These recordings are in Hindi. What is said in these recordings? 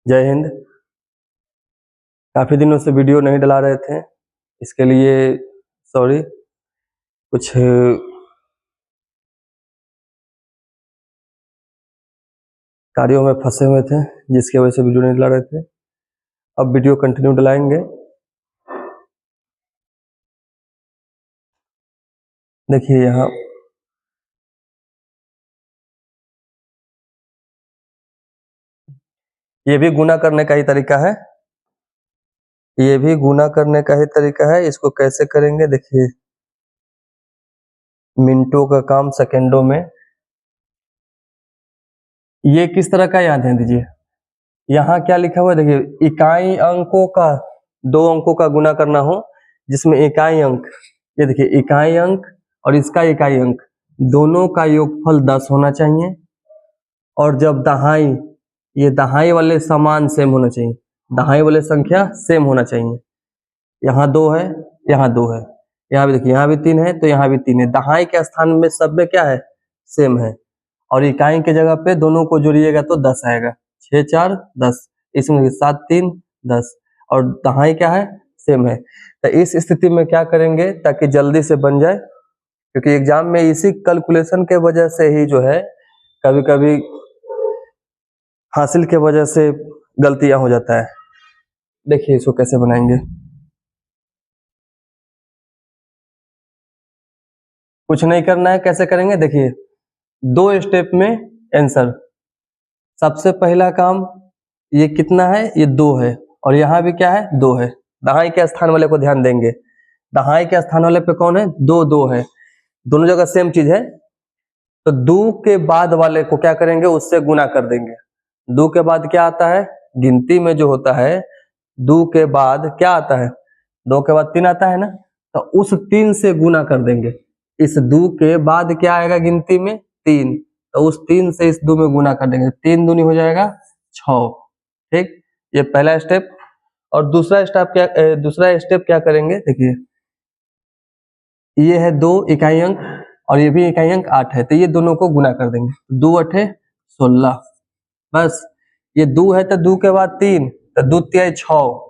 जय हिंद। काफ़ी दिनों से वीडियो नहीं डला रहे थे, इसके लिए सॉरी। कुछ कार्यों में फंसे हुए थे जिसकी वजह से वीडियो नहीं डला रहे थे। अब वीडियो कंटिन्यू डलाएंगे। देखिए यहाँ ये भी गुना करने का ही तरीका है, ये भी गुना करने का ही तरीका है। इसको कैसे करेंगे देखिए, मिनटों का काम सेकंडों में। ये किस तरह का याद है दीजिए, यहाँ क्या लिखा हुआ है देखिए, इकाई अंकों का, दो अंकों का गुना करना हो जिसमें इकाई अंक, ये देखिए इकाई अंक और इसका इकाई अंक दोनों का योगफल 10 होना चाहिए। और जब दहाई, ये दहाई वाले समान सेम होना चाहिए, दहाई वाले संख्या सेम होना चाहिए। यहाँ 2 है, यहाँ 2 है, यहाँ भी देखिए, यहाँ भी 3 है तो यहाँ भी 3 है। दहाई के स्थान में सब में क्या है, सेम है। और इकाई के जगह पे दोनों को जोड़िएगा तो 10 आएगा। 6 4 10, इसमें 7 3 10, और दहाई क्या है, सेम है। तो इस स्थिति में क्या करेंगे ताकि जल्दी से बन जाए, क्योंकि एग्जाम में इसी कैलकुलेशन के वजह से ही जो है कभी कभी हासिल के वजह से गलतियां हो जाता है। देखिए इसको कैसे बनाएंगे, कुछ नहीं करना है। कैसे करेंगे देखिए, 2 स्टेप में आंसर। सबसे पहला काम, ये कितना है, ये 2 है, और यहाँ भी क्या है, 2 है। दहाई के स्थान वाले को ध्यान देंगे, दहाई के स्थान वाले पे कौन है, 2 2 है, दोनों जगह सेम चीज है। तो 2 के बाद वाले को क्या करेंगे, उससे गुना कर देंगे। 2 के बाद क्या आता है, गिनती में जो होता है 2 के बाद क्या आता है, 2 के बाद 3 आता है ना, तो उस 3 से गुना कर देंगे। इस 2 के बाद क्या आएगा गिनती में, 3, तो उस 3 से इस 2 में गुना कर देंगे। 3 दूनी हो जाएगा 6। ठीक, ये पहला स्टेप। और दूसरा स्टेप क्या करेंगे देखिए, ये है 2 इकाई अंक और ये भी इकाई अंक 8 है, तो ये दोनों को गुना कर देंगे। 2 8 16, बस। ये 2 है तो 2 के बाद 3, तो 2 3 6,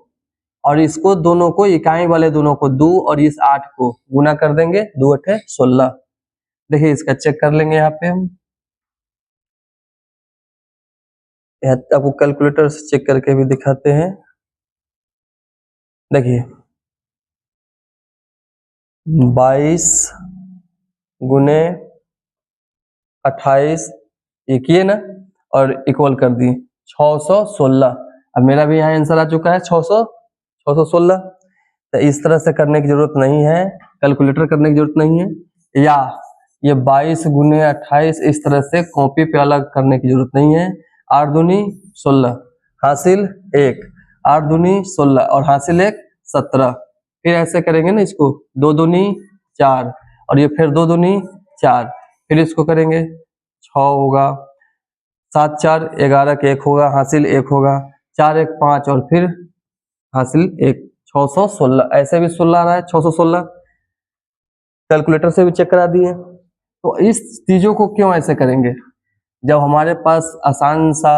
और इसको दोनों को, इकाई वाले दोनों को 2 और इस 8 को गुना कर देंगे। 2 8 16। देखिए इसका चेक कर लेंगे यहाँ पे हम, आपको कैलकुलेटर से चेक करके भी दिखाते हैं। देखिए 22 गुने 28 ये किए ना, और इक्वल कर दिए 616। अब मेरा भी यहाँ आंसर आ चुका है 616। तो इस तरह से करने की जरूरत नहीं है, कैलकुलेटर करने की जरूरत नहीं है, या ये 22 गुने 28 इस तरह से कॉपी पे अलग करने की जरूरत नहीं है। 8 दूनी 16, हासिल 1, 8 दूनी 16 और हासिल 1 17। फिर ऐसे करेंगे ना, इसको 2 दूनी 4 और ये फिर 2 दूनी 4, फिर इसको करेंगे 6 होगा, 7 4 11 के 1 होगा, हासिल 1 होगा, 4 1 5 और फिर हासिल 1, 616। ऐसे भी 16 आ रहा है, 616। कैलकुलेटर से भी चेक करा दिए। तो इस चीजों को क्यों ऐसे करेंगे, जब हमारे पास आसान सा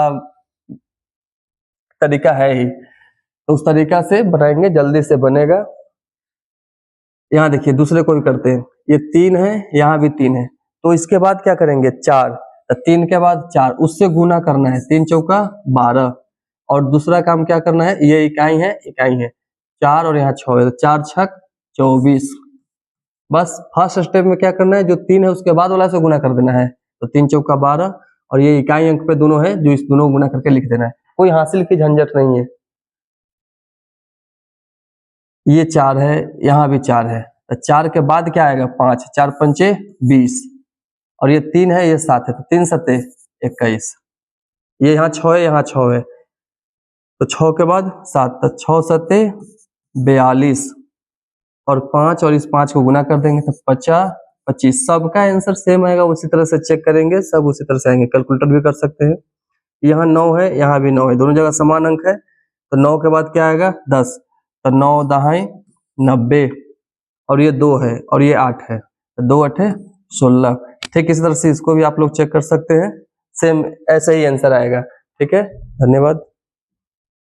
तरीका है ही, तो उस तरीका से बनाएंगे, जल्दी से बनेगा। यहाँ देखिए दूसरे को भी करते हैं, ये 3 है, यहाँ भी 3 है, तो इसके बाद क्या करेंगे 4, तो 3 के बाद 4, उससे गुना करना है, 3 चौका 12। और दूसरा काम क्या करना है, ये इकाई है 4 और यहाँ 6 है, तो 4 छक 24। बस फर्स्ट स्टेप में क्या करना है, जो 3 है उसके बाद वाला से गुना कर देना है, तो 3 चौका 12, और ये इकाई अंक पे दोनों है, जो इस दोनों गुना करके लिख देना है। कोई हासिल की झंझट नहीं है। ये 4 है, यहाँ भी 4 है, तो 4 के बाद क्या आएगा 5, 4 पंचे 20, और ये 3 है, ये 7 है, तो 3 सत्ते 21। ये यहाँ 6 है, यहाँ 6 है, तो 6 के बाद 7, तो 6 सत्ते 42, और 5 और इस 5 को गुना कर देंगे तो 50 25। सबका आंसर सेम आएगा, उसी तरह से चेक करेंगे, सब उसी तरह से आएंगे। कैलकुलेटर भी कर सकते हैं। यहाँ 9 है, यहाँ भी 9 है, दोनों जगह समान अंक है, तो 9 के बाद क्या आएगा 10, तो 9 दहाई 90, और ये 2 है और ये 8 है, तो 2 8 16। ठीक इसी तरह से इसको भी आप लोग चेक कर सकते हैं, सेम ऐसा ही आंसर आएगा। ठीक है, धन्यवाद।